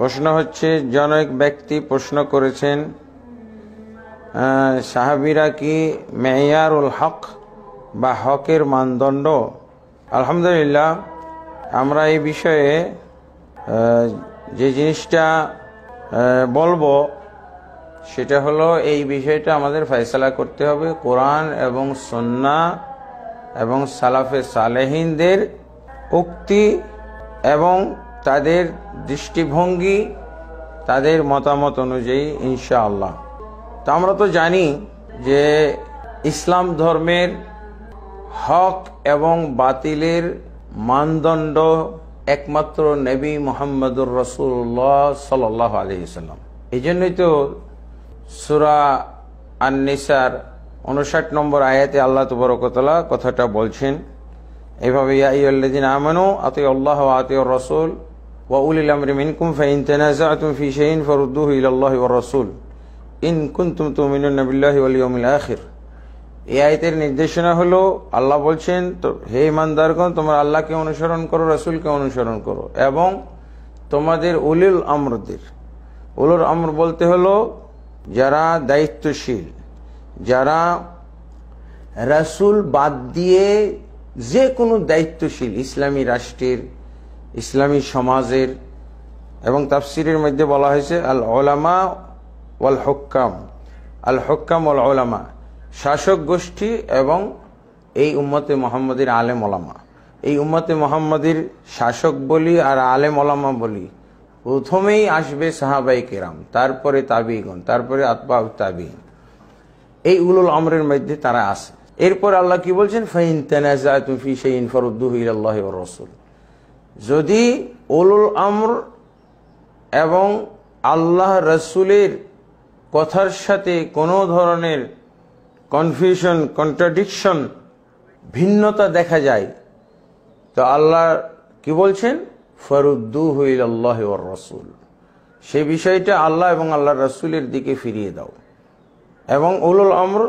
প্রশ্ন হচ্ছে, জনৈক ব্যক্তি প্রশ্ন করেছেন, সাহাবীরা কি মেয়ারুল হক বা হকের মানদণ্ড? আলহামদুলিল্লাহ, আমরা এই বিষয়ে যে জিনিসটা বলবো সেটা হলো, এই বিষয়টা আমাদের ফয়সালা করতে হবে কোরআন এবং সুন্নাহ এবং সালাফে সালেহিনদের উক্তি এবং তাদের দৃষ্টিভঙ্গি, তাদের মতামত অনুযায়ী ইনশাআল্লাহ। তো আমরা তো জানি যে ইসলাম ধর্মের হক এবং বাতিলের মানদণ্ড একমাত্র নবী মুহাম্মদুর রাসূলুল্লাহ সাল্লাল্লাহু আলাইহি ওয়াসাল্লাম। এই জন্যই তো সূরা আন-নিসার 59 নম্বর আয়াতে আল্লাহ তাবারক ওয়া তাআলা কথাটা বলছেন এইভাবে, ইয়া আইয়ুহাল্লাযীনা আমানু আতিউল্লাহ ওয়া আতিউর রাসূল ওয়া উলিল আমরি মিনকুম ফাইন তানাযা'তুম ফি শাইইন ফারুদ্দুহু ইলাল্লাহি ওয়ার রাসূল ইন কুনতুম তু'মিনুনা বিল্লাহি ওয়াল ইয়াউমিল আখির। এই আয়াতের নির্দেশনা হলো, আল্লাহ বলছেন, তো হে ঈমানদারগণ, তোমরা আল্লাহকে অনুসরণ করো, রাসূলকে অনুসরণ করো এবং তোমাদের উলিল আমরদের, উলুল আমর বলতে হলো যারা দায়িত্বশীল, যারা রাসূল বাদ দিয়ে যে কোনো দায়িত্বশীল ইসলামী রাষ্ট্রের, ইসলামী সমাজের, এবং তাফসিরের মধ্যে বলা হয়েছে আল উলামা ওয়াল হুক্কাম, আল হুক্কাম ওয়াল উলামা, শাসক গোষ্ঠী এবং এই উম্মতে মুহাম্মাদের আলেম ওলামা। এই উম্মতে মুহাম্মাদের শাসক বলি আর আলেম ওলামা বলি, প্রথমেই আসবে সাহাবায়ে কেরাম, তারপরে তাবিঈগণ, তারপরে আতবাউ তাবিঈন। এই উলুল আমরের মধ্যে তারা আছে। এরপর আল্লাহ কি বলছেন, ফাইন তানাযা'তুম ফি শাইইন ফারুদ্দুহু ইলাল্লাহি ওয়ার রাসূল। যদি উলুল আমর এবং আল্লাহ রাসূলের কথার সাথে কোনো ধরনের কনফিউশন, কন্ট্রাডিকশন, ভিন্নতা দেখা যায়, তো আল্লাহ কি বলছেন, ফারুদ্দুহু ইলাল্লাহি ওয়ার রাসূল, সেই বিষয়টা আল্লাহ এবং আল্লাহর রাসূলের দিকে ফিরিয়ে দাও। এবং উলুল আমর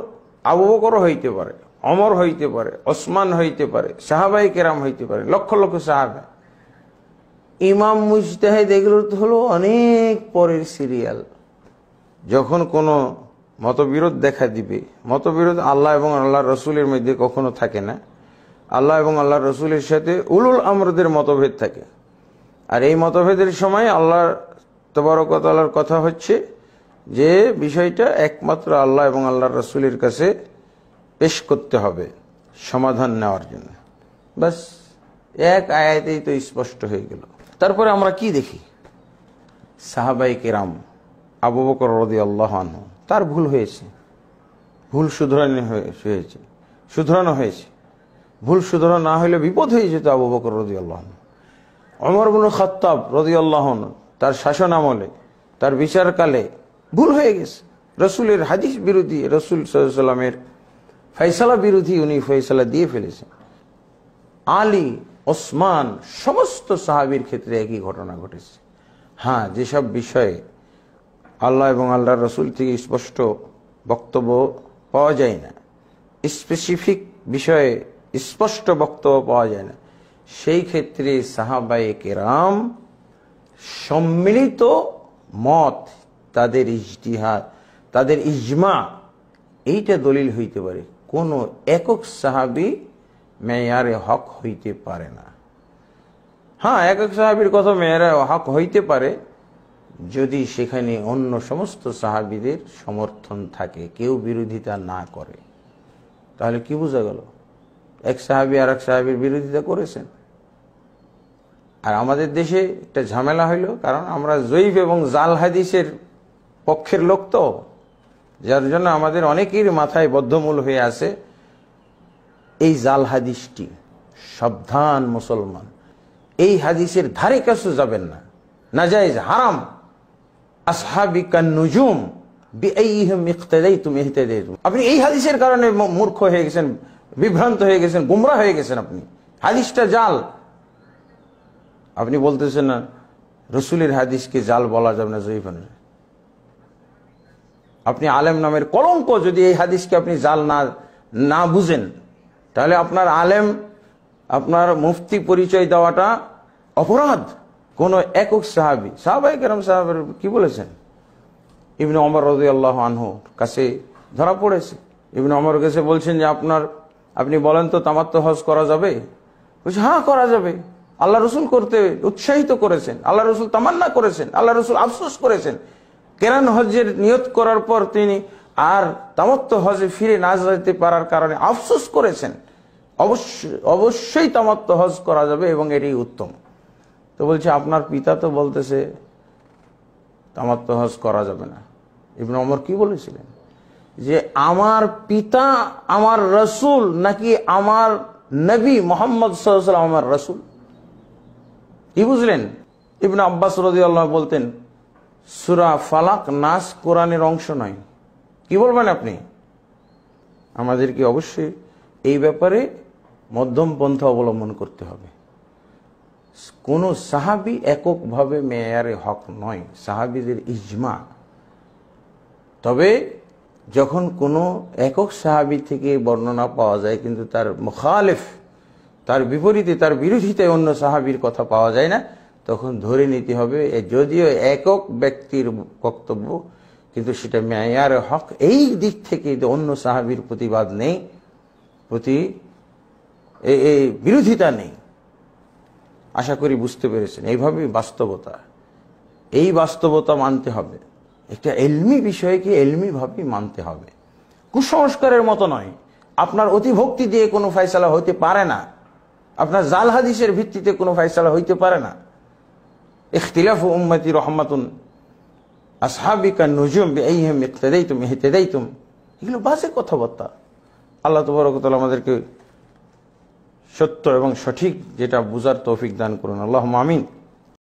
আবু বকর হইতে পারে, ওমর হইতে পারে, ওসমান হইতে পারে, সাহাবায়ে কেরাম হইতে পারে, লক্ষ লক্ষ সাহাবা। ইমাম মুজতাহিদ এগুলো তো হলো অনেক পরের সিরিয়াল। যখন কোনো মতবিরোধ দেখা দিবে, মতবিরোধ আল্লাহ এবং আল্লাহর রাসূলের মধ্যে কখনো থাকে না, আল্লাহ এবং আল্লাহর রাসূলের সাথে উলুল আমরদের মতভেদ থাকে। আর এই মতভেদের সময় আল্লাহ তাবারক ওয়া তাআলার কথা হচ্ছে যে বিষয়টা একমাত্র আল্লাহ এবং আল্লাহর রাসূলের কাছে পেশ করতে হবে সমাধান নেওয়ার জন্য। বাস এক আয়াতেই তো স্পষ্ট হয়ে গেল। তারপরে আমরা কি দেখি, সাহাবায়ে কেরাম, আবু বকর রাদিয়াল্লাহু আনহু, তার ভুল হয়েছে, ভুল শুধরানো হয়েছে। ভুল শুধরানো না হলে বিপদ হয়ে যেত আবু বকর রাদিয়াল্লাহু আনহু। ওমর ইবনে খাত্তাব রাদিয়াল্লাহু আনহু, তার শাসন আমলে, তার বিচারকালে ভুল হয়ে গেছে, রাসূলের হাদিস বিরোধী, রাসূল সাল্লাল্লাহু আলাইহি ওয়াসাল্লামের ফয়সালা বিরোধী উনি ফয়সালা দিয়ে ফেলেছেন। আলী, ওসমান, সমস্ত সাহাবীর ক্ষেত্রে একই ঘটনা ঘটেছে। হ্যাঁ, যেসব বিষয়ে আল্লাহ এবং আল্লাহর রাসূল থেকে স্পষ্ট বক্তব্য পাওয়া যায় না, স্পেসিফিক বিষয়ে স্পষ্ট বক্তব্য পাওয়া যায় না, সেই ক্ষেত্রে সাহাবায়ে কেরাম সম্মিলিত মত, তাদের ইজতিহাদ, তাদের ইজমা, এইটা দলিল হইতে পারে। কোনো একক সাহাবী মেয়ারে হক হইতে পারে না। হ্যাঁ, একক সাহাবীর কথা মেয়ারে হক হইতে পারে যদি সেখানে অন্য সমস্ত সাহাবীদের সমর্থন থাকে, কেউ বিরোধিতা না করে। তাহলে কি বোঝা গেল, এক সাহাবী আর এক সাহাবীর বিরোধিতা করেছেন। আর আমাদের দেশে একটা ঝামেলা হইল, কারণ আমরা জয়ীফ এবং জাল হাদিসের পক্ষের লোক, তো যার জন্য আমাদের অনেকের মাথায় বদ্ধমূল হয়ে আছে এই জাল হাদিসটি। সাবধান মুসলমান, এই হাদিসের ধারে কাছে যাবেন না, নাজায়েজ, হারাম। আসহাবি কান নুজুম বিআইহিম ইক্তাদাইতুম ইহতাদাইতুম। আপনি এই হাদিসের কারণে মূর্খ হয়ে গেছেন, বিভ্রান্ত হয়ে গেছেন, গোমরা হয়ে গেছেন। আপনি হাদিসটা জাল। আপনি বলতেছেন না রাসূলের হাদিসকে জাল বলা যাবে না, জয়ীফ। আপনি আলেম নামের কলঙ্ক। যদি এই হাদিসকে আপনি জাল না বুঝেন, তাহলে আপনার আলেম, আপনার মুফতি পরিচয় দেওয়াটা অপরাধ। কোন একক সাহাবী, সাহাবায়ে কেরাম সাহাবের কি বলেছেন, ইবনে ওমর রাদিয়াল্লাহু আনহু কাছে ধরা পড়েছে। ইবনে ওমর কাছে বলছেন যে আপনি বলেন তো তামাত্তু হজ করা যাবে? বলছে হ্যাঁ করা যাবে। আল্লাহ রসুল করতে উৎসাহিত করেছেন, আল্লাহ রসুল তামান্না করেছেন, আল্লাহ রসুল আফসোস করেছেন। কেরান হজের নিয়ত করার পর তিনি আর তামাত্তু হজে ফিরে না যেতে পারার কারণে আফসোস করেছেন। অবশ্যই তামাত্তু হজ করা যাবে এবং এটাই উত্তম। তো বলছে আপনার পিতা তো বলতেছে তামাত্তু হজ করা যাবে না। ইবনে ওমর কি বলেছিলেন যে আমার পিতা আমার রসুল নাকি আমার নবী মুহাম্মদ সাল্লাল্লাহু আলাইহি ওয়াসাল্লাম আমার রসুল? কি বুঝলেন? ইবনে আব্বাস রাদিয়াল্লাহু আনহু বলতেন সূরা ফালাক নাস কোরআনের অংশ নয়। কি বলবেন আপনি? আমাদেরকে অবশ্যই এই ব্যাপারে মধ্যম পন্থা অবলম্বন করতে হবে। কোন সাহাবী এককভাবে মেয়ারে হক নয়, সাহাবীদের ইজমা। তবে যখন কোনো একক সাহাবী থেকে বর্ণনা পাওয়া যায় কিন্তু তার মুখালিফ, তার বিপরীতে, তার বিরোধিতায় অন্য সাহাবীর কথা পাওয়া যায় না, তখন ধরে নিতে হবে যদিও একক ব্যক্তির বক্তব্য কিন্তু সেটা মেয়ারে হক। এই দিক থেকে অন্য সাহাবীর প্রতিবাদ নেই, বিরোধিতা নেই। আশা করি বুঝতে পেরেছেন। এইভাবেই বাস্তবতা, এই বাস্তবতা মানতে হবে। একটা এলমি বিষয়কে এলমি ভাবেই মানতে হবে, কুসংস্কারের মতো নয়। আপনার অতিভক্তি দিয়ে কোনো ফয়সালা হইতে পারে না, আপনার জাল হাদিসের ভিত্তিতে কোনো ফয়সালা হইতে পারে না। ইখতিলাফু উম্মতি রহমাতুন আসহাবি কান্নুজুম বিআইহিম ইক্তাদাইতুম ইহতাদাইতুম, এগুলো বাজে কথাবার্তা। আল্লাহ তাবারক ওয়া তাআলা আমাদেরকে সত্য এবং সঠিক যেটা বুঝার তৌফিক দান করুন। আল্লাহুম্মা আমিন।